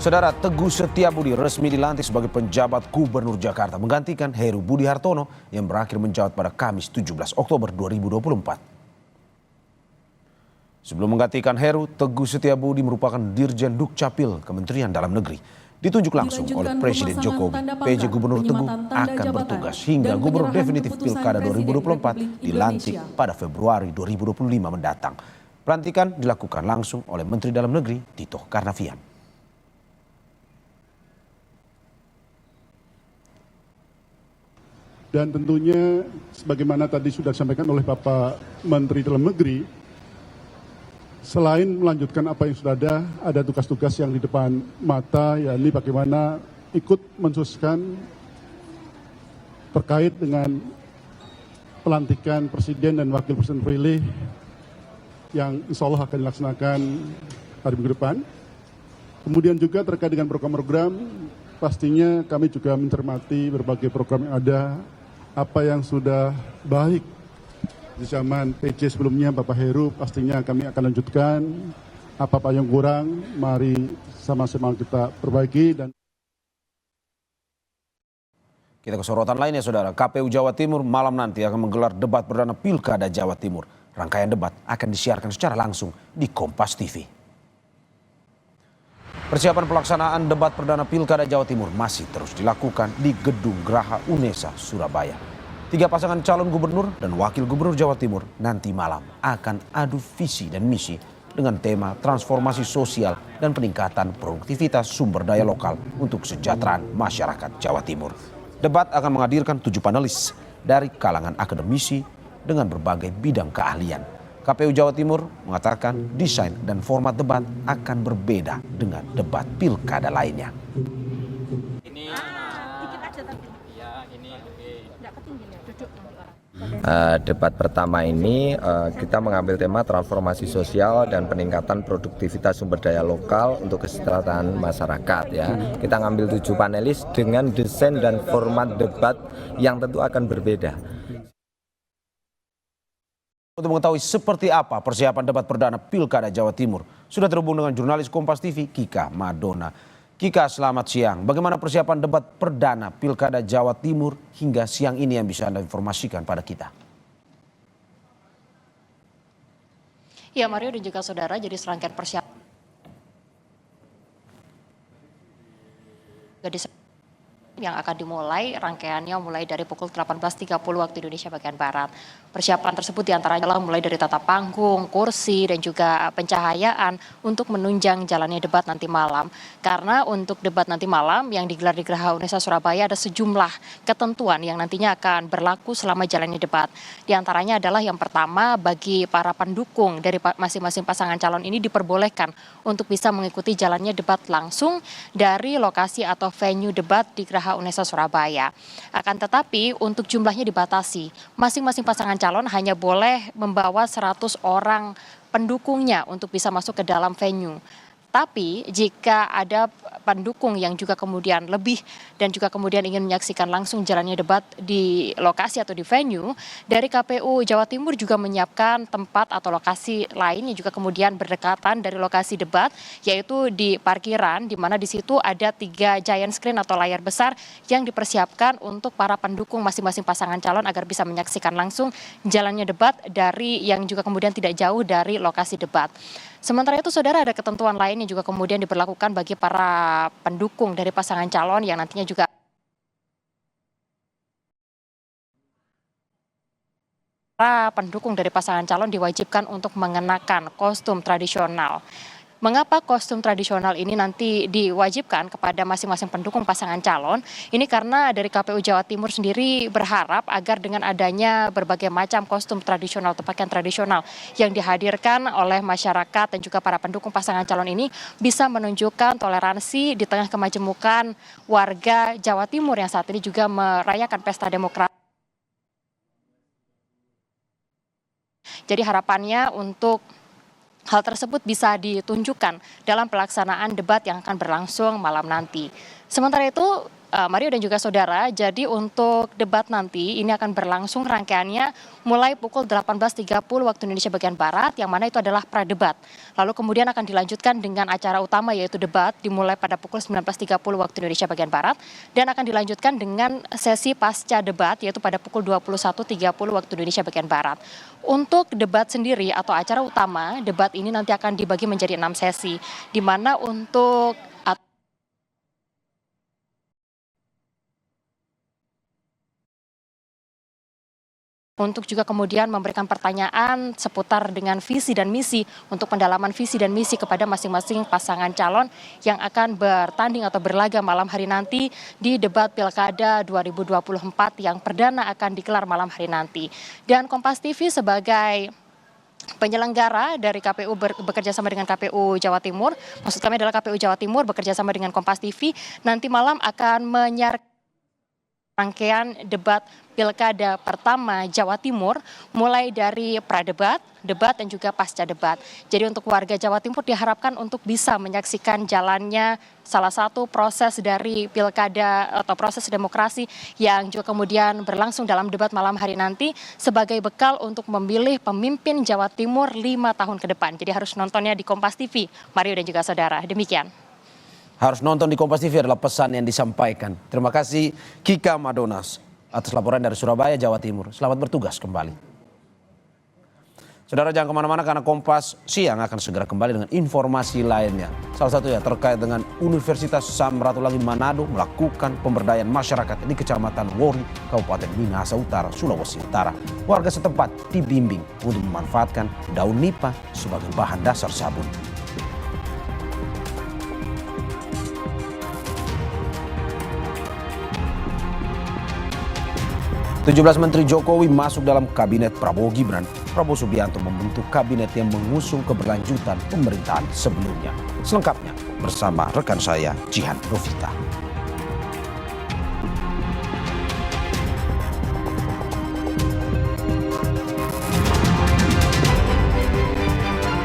Saudara, Teguh Setiabudi resmi dilantik sebagai penjabat Gubernur Jakarta menggantikan Heru Budi Hartono yang berakhir menjabat pada Kamis 17 Oktober 2024. Sebelum menggantikan Heru, Teguh Setiabudi merupakan Dirjen Dukcapil Kementerian Dalam Negeri. Ditunjuk langsung oleh Presiden Jokowi, PJ Gubernur Teguh akan bertugas hingga Gubernur definitif Pilkada 2024 dilantik pada Februari 2025 mendatang. Pelantikan dilakukan langsung oleh Menteri Dalam Negeri Tito Karnavian. Dan tentunya sebagaimana tadi sudah disampaikan oleh Bapak Menteri Dalam Negeri, selain melanjutkan apa yang sudah ada tugas-tugas yang di depan mata, yakni bagaimana ikut mensukseskan terkait dengan pelantikan Presiden dan Wakil Presiden terpilih yang insya Allah akan dilaksanakan hari minggu depan. Kemudian juga terkait dengan program-program, pastinya kami juga mencermati berbagai program yang ada, apa yang sudah baik di zaman PJ sebelumnya Bapak Heru, pastinya kami akan lanjutkan. Apa-apa yang kurang, mari sama-sama kita perbaiki. Dan kita ke sorotan lainnya, Saudara. KPU Jawa Timur malam nanti akan menggelar debat perdana Pilkada Jawa Timur. Rangkaian debat akan disiarkan secara langsung di Kompas TV. Persiapan pelaksanaan debat perdana Pilkada Jawa Timur masih terus dilakukan di Gedung Graha Unesa, Surabaya. 3 pasangan calon gubernur dan wakil gubernur Jawa Timur nanti malam akan adu visi dan misi dengan tema transformasi sosial dan peningkatan produktivitas sumber daya lokal untuk kesejahteraan masyarakat Jawa Timur. Debat akan menghadirkan 7 panelis dari kalangan akademisi dengan berbagai bidang keahlian. KPU Jawa Timur mengatakan desain dan format debat akan berbeda dengan debat pilkada lainnya. Debat pertama ini kita mengambil tema transformasi sosial dan peningkatan produktivitas sumber daya lokal untuk kesejahteraan masyarakat ya. Kita ngambil 7 panelis dengan desain dan format debat yang tentu akan berbeda. Untuk mengetahui seperti apa persiapan debat perdana Pilkada Jawa Timur, sudah terhubung dengan jurnalis Kompas TV Kika Madona. Kika, selamat siang. Bagaimana persiapan debat perdana Pilkada Jawa Timur hingga siang ini yang bisa Anda informasikan pada kita? Ya, Mario dan juga saudara, jadi serangkaian persiapan yang akan dimulai, rangkaiannya mulai dari pukul 18.30 waktu Indonesia bagian Barat. Persiapan tersebut diantaranya adalah mulai dari tata panggung, kursi, dan juga pencahayaan untuk menunjang jalannya debat nanti malam. Karena untuk debat nanti malam yang digelar di Graha Unesa Surabaya ada sejumlah ketentuan yang nantinya akan berlaku selama jalannya debat. Di antaranya adalah yang pertama, bagi para pendukung dari masing-masing pasangan calon ini diperbolehkan untuk bisa mengikuti jalannya debat langsung dari lokasi atau venue debat di Graha Unesa Surabaya. Akan tetapi untuk jumlahnya dibatasi. Masing-masing pasangan calon hanya boleh membawa 100 orang pendukungnya untuk bisa masuk ke dalam venue. Tapi jika ada pendukung yang juga kemudian lebih dan juga kemudian ingin menyaksikan langsung jalannya debat di lokasi atau di venue, dari KPU Jawa Timur juga menyiapkan tempat atau lokasi lain yang juga kemudian berdekatan dari lokasi debat, yaitu di parkiran, di mana di situ ada 3 giant screen atau layar besar yang dipersiapkan untuk para pendukung masing-masing pasangan calon agar bisa menyaksikan langsung jalannya debat dari yang juga kemudian tidak jauh dari lokasi debat. Sementara itu, saudara, ada ketentuan lain yang juga kemudian diberlakukan bagi para pendukung dari pasangan calon yang nantinya juga para pendukung dari pasangan calon diwajibkan untuk mengenakan kostum tradisional. Mengapa kostum tradisional ini nanti diwajibkan kepada masing-masing pendukung pasangan calon? Ini karena dari KPU Jawa Timur sendiri berharap agar dengan adanya berbagai macam kostum tradisional atau pakaian tradisional yang dihadirkan oleh masyarakat dan juga para pendukung pasangan calon ini bisa menunjukkan toleransi di tengah kemajemukan warga Jawa Timur yang saat ini juga merayakan pesta demokrasi. Jadi harapannya untuk hal tersebut bisa ditunjukkan dalam pelaksanaan debat yang akan berlangsung malam nanti. Sementara itu, Mario dan juga saudara, jadi untuk debat nanti ini akan berlangsung rangkaiannya mulai pukul 18.30 waktu Indonesia bagian Barat, yang mana itu adalah pradebat. Lalu kemudian akan dilanjutkan dengan acara utama yaitu debat dimulai pada pukul 19.30 waktu Indonesia bagian Barat, dan akan dilanjutkan dengan sesi pasca debat yaitu pada pukul 21.30 waktu Indonesia bagian Barat. Untuk debat sendiri atau acara utama, debat ini nanti akan dibagi menjadi 6 sesi, di mana untuk juga kemudian memberikan pertanyaan seputar dengan visi dan misi untuk pendalaman visi dan misi kepada masing-masing pasangan calon yang akan bertanding atau berlaga malam hari nanti di debat Pilkada 2024 yang perdana akan digelar malam hari nanti. Dan Kompas TV sebagai penyelenggara dari KPU bekerja sama dengan KPU Jawa Timur, maksud kami adalah KPU Jawa Timur bekerja sama dengan Kompas TV, nanti malam akan menyiarkan rangkaian debat Pilkada pertama Jawa Timur mulai dari pradebat, debat dan juga pasca debat. Jadi untuk warga Jawa Timur diharapkan untuk bisa menyaksikan jalannya salah satu proses dari pilkada atau proses demokrasi yang juga kemudian berlangsung dalam debat malam hari nanti sebagai bekal untuk memilih pemimpin Jawa Timur 5 tahun ke depan. Jadi harus nontonnya di Kompas TV, Mario dan juga saudara. Demikian. Harus nonton di Kompas TV adalah pesan yang disampaikan. Terima kasih Kika Madonas atas laporan dari Surabaya, Jawa Timur. Selamat bertugas kembali. Saudara jangan kemana-mana karena Kompas Siang akan segera kembali dengan informasi lainnya. Salah satunya terkait dengan Universitas Samratulangi Manado melakukan pemberdayaan masyarakat di Kecamatan Wori, Kabupaten Minahasa Utara, Sulawesi Utara. Warga setempat dibimbing untuk memanfaatkan daun nipah sebagai bahan dasar sabun. 17 Menteri Jokowi masuk dalam kabinet Prabowo Gibran. Prabowo Subianto membentuk kabinet yang mengusung keberlanjutan pemerintahan sebelumnya. Selengkapnya bersama rekan saya Jihan Novita.